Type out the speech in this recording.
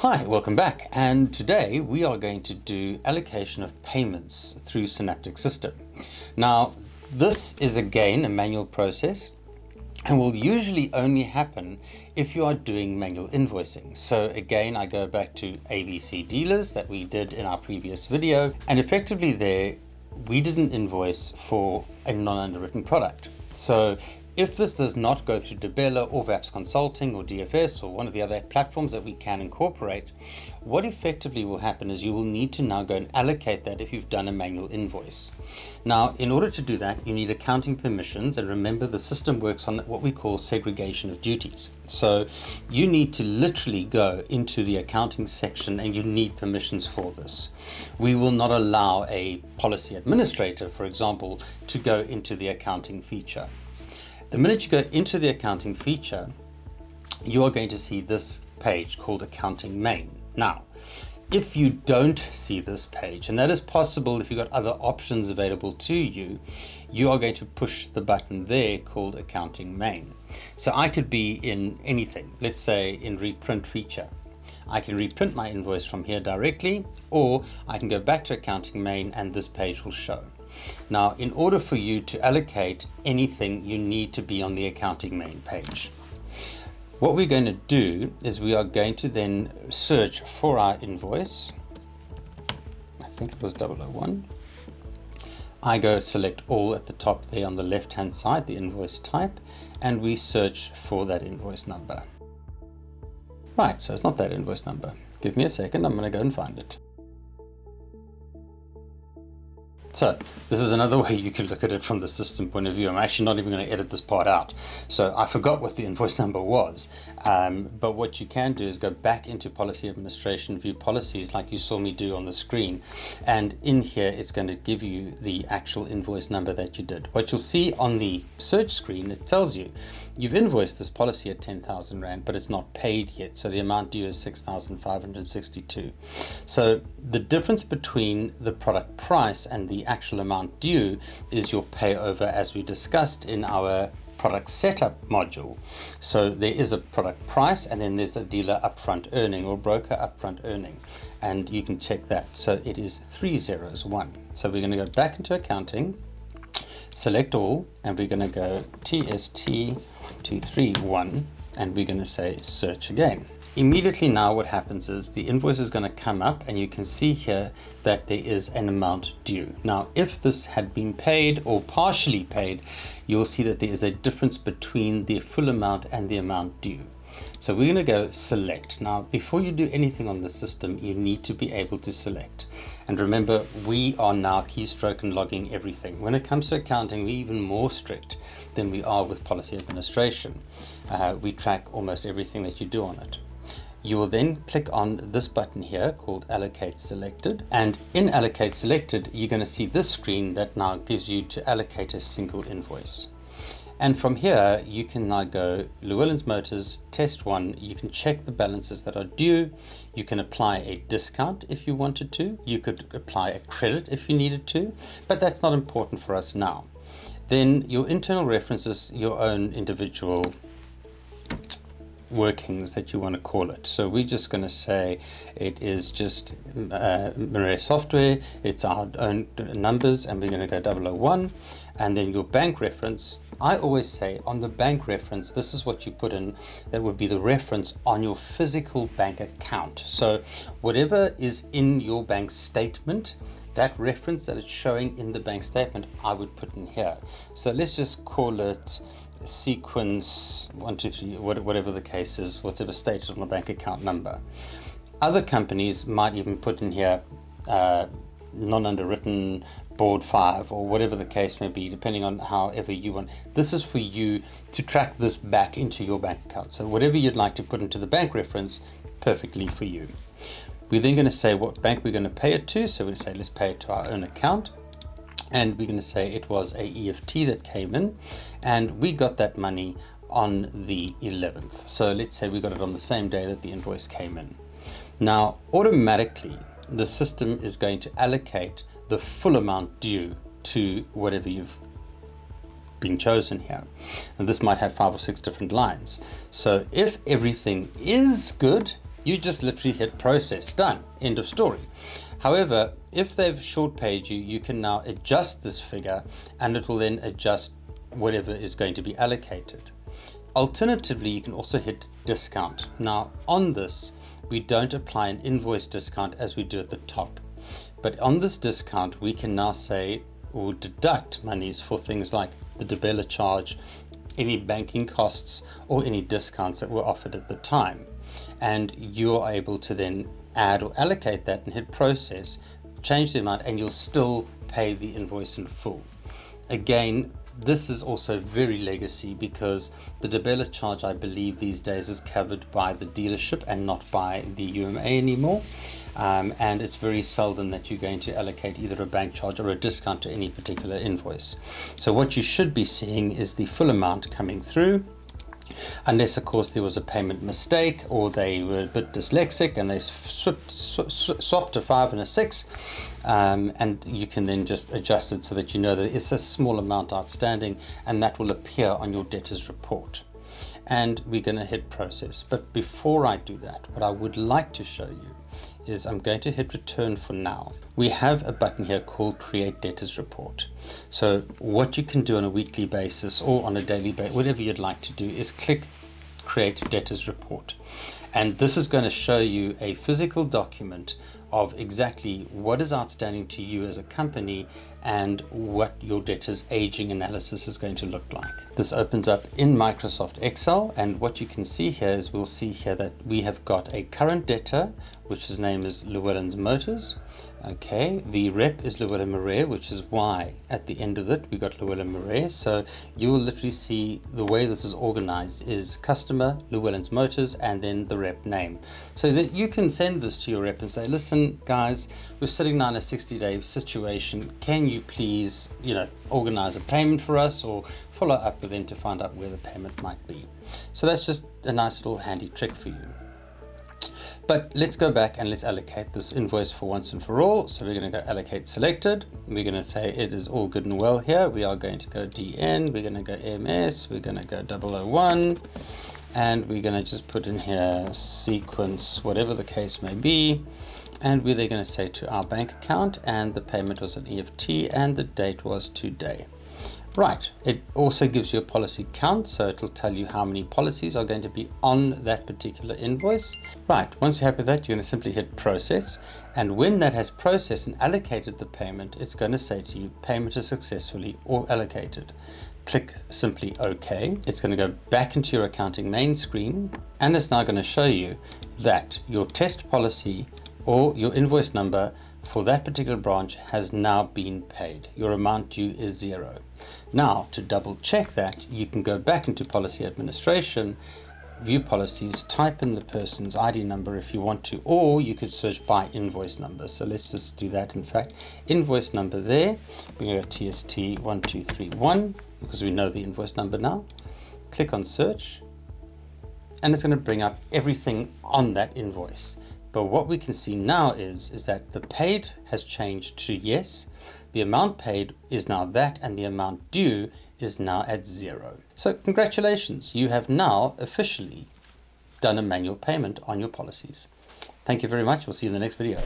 Hi, welcome back, and today we are going to do allocation of payments through Synaptic System. Now, this is again a manual process and will usually only happen if you are doing manual invoicing. So again, I go back to ABC dealers that we did in our previous video, and effectively there we didn't invoice for a non-underwritten product. So if this does not go through Debella or VAPS Consulting or DFS or one of the other platforms that we can incorporate, what effectively will happen is you will need to now go and allocate that if you've done a manual invoice. Now, in order to do that, you need accounting permissions, and remember the system works on what we call segregation of duties. So you need to literally go into the accounting section and you need permissions for this. We will not allow a policy administrator, for example, to go into the accounting feature. The minute you go into the accounting feature, you are going to see this page called Accounting Main. Now, if you don't see this page, and that is possible if you've got other options available to you, you are going to push the button there called Accounting Main. So I could be in anything, let's say in reprint feature. I can reprint my invoice from here directly, or I can go back to Accounting Main and this page will show. Now, in order for you to allocate anything, you need to be on the Accounting Main page. What we're going to do is we are going to then search for our invoice. I think it was 001. I go select all at the top there on the left hand side, the invoice type, and we search for that invoice number. Right, so it's not that invoice number. Give me a second, I'm going to go and find it. So this is another way you can look at it from the system point of view. I'm actually not even going to edit this part out. So I forgot what the invoice number was. But what you can do is go back into policy administration, view policies like you saw me do on the screen. And in here, it's going to give you the actual invoice number that you did. What you'll see on the search screen, it tells you you've invoiced this policy at 10,000 Rand, but it's not paid yet. So the amount due is 6,562. So the difference between the product price and the actual amount due is your payover, as we discussed in our product setup module. So there is a product price and then there's a dealer upfront earning or broker upfront earning, and you can check that. So it is 301. So we're going to go back into accounting, select all, and we're going to go TST231 and we're going to say search again. Immediately now what happens is the invoice is going to come up and you can see here that there is an amount due. Now, if this had been paid or partially paid, you'll see that there is a difference between the full amount and the amount due. So we're going to go select. Now, before you do anything on the system, you need to be able to select. And remember, we are now keystroke and logging everything. When it comes to accounting, we're even more strict than we are with policy administration. We track almost everything that you do on it. You will then click on this button here called Allocate Selected, and in Allocate Selected you're going to see this screen that now gives you to allocate a single invoice. And from here you can now go Llewellyn's Motors Test 1. You can check the balances that are due. You can apply a discount if you wanted to. You could apply a credit if you needed to, but that's not important for us now. Then your internal references, your own individual workings that you want to call it. So we're just going to say it is just Mirai Software, it's our own numbers, and we're going to go 001. And then your bank reference, I always say on the bank reference, this is what you put in, that would be the reference on your physical bank account. So whatever is in your bank statement, that reference that it's showing in the bank statement, I would put in here. So let's just call it sequence 123, whatever the case is, whatever stated on the bank account number. Other companies might even put in here non-underwritten board 5 or whatever the case may be, depending on however you want. This is for you to track this back into your bank account. So whatever you'd like to put into the bank reference, perfectly for you. We're then going to say what bank we're going to pay it to. So we're going to say let's pay it to our own account. And we're going to say it was a EFT that came in and we got that money on the 11th. So let's say we got it on the same day that the invoice came in. Now, automatically, the system is going to allocate the full amount due to whatever you've been chosen here. And this might have 5 or 6 different lines. So if everything is good, You just literally hit process, done, end of story. However, if they've short paid you, you can now adjust this figure and it will then adjust whatever is going to be allocated. Alternatively, you can also hit discount. Now on this, we don't apply an invoice discount as we do at the top. But on this discount, we can now say or deduct monies for things like the debela charge, any banking costs, or any discounts that were offered at the time. And you are able to then add or allocate that and hit process, change the amount, and you'll still pay the invoice in full. Again, this is also very legacy because the debela charge, I believe these days, is covered by the dealership and not by the UMA anymore. And it's very seldom that you're going to allocate either a bank charge or a discount to any particular invoice. So what you should be seeing is the full amount coming through, unless of course there was a payment mistake or they were a bit dyslexic and they swapped a 5 and a 6, and you can then just adjust it so that you know that it's a small amount outstanding, and that will appear on your debtors report. And we're going to hit process. But before I do that, what I would like to show you is I'm going to hit return for now. We have a button here called create debtors report. So what you can do on a weekly basis or on a daily basis, whatever you'd like to do, is click create debtors report. And this is going to show you a physical document of exactly what is outstanding to you as a company and what your debtors aging analysis is going to look like. This opens up in Microsoft Excel, and what you can see here is we'll see here that we have got a current debtor, which his name is Llewellyn's Motors. Okay, the rep is Llewellyn Marais, which is why at the end of it we got Llewellyn Marais. So you will literally see the way this is organized is customer, Llewellyn's Motors, and then the rep name. So that you can send this to your rep and say, listen guys, we're sitting now in a 60-day situation. Can you please, organize a payment for us or follow up with them to find out where the payment might be. So that's just a nice little handy trick for you. But let's go back and let's allocate this invoice for once and for all. So we're going to go allocate selected. We're going to say it is all good and well here. We are going to go DN, we're going to go MS, we're going to go 001, and we're going to just put in here sequence, whatever the case may be. And we're then going to say to our bank account, and the payment was an EFT and the date was today. Right, it also gives you a policy count, so it'll tell you how many policies are going to be on that particular invoice. Right, once you're happy with that, you're going to simply hit process, and when that has processed and allocated the payment, it's going to say to you, payment is successfully or allocated. Click simply OK. It's going to go back into your accounting main screen, and it's now going to show you that your test policy or your invoice number for that particular branch has now been paid. Your amount due is 0. Now, to double check that, you can go back into policy administration, view policies, type in the person's ID number if you want to, or you could search by invoice number. So let's just do that. In fact, invoice number there, we're going to go TST 1231 because we know the invoice number now. Click on search, and it's going to bring up everything on that invoice. But what we can see now is that the paid has changed to yes, the amount paid is now that, and the amount due is now at 0. So congratulations, you have now officially done a manual payment on your policies. Thank you very much. We'll see you in the next video.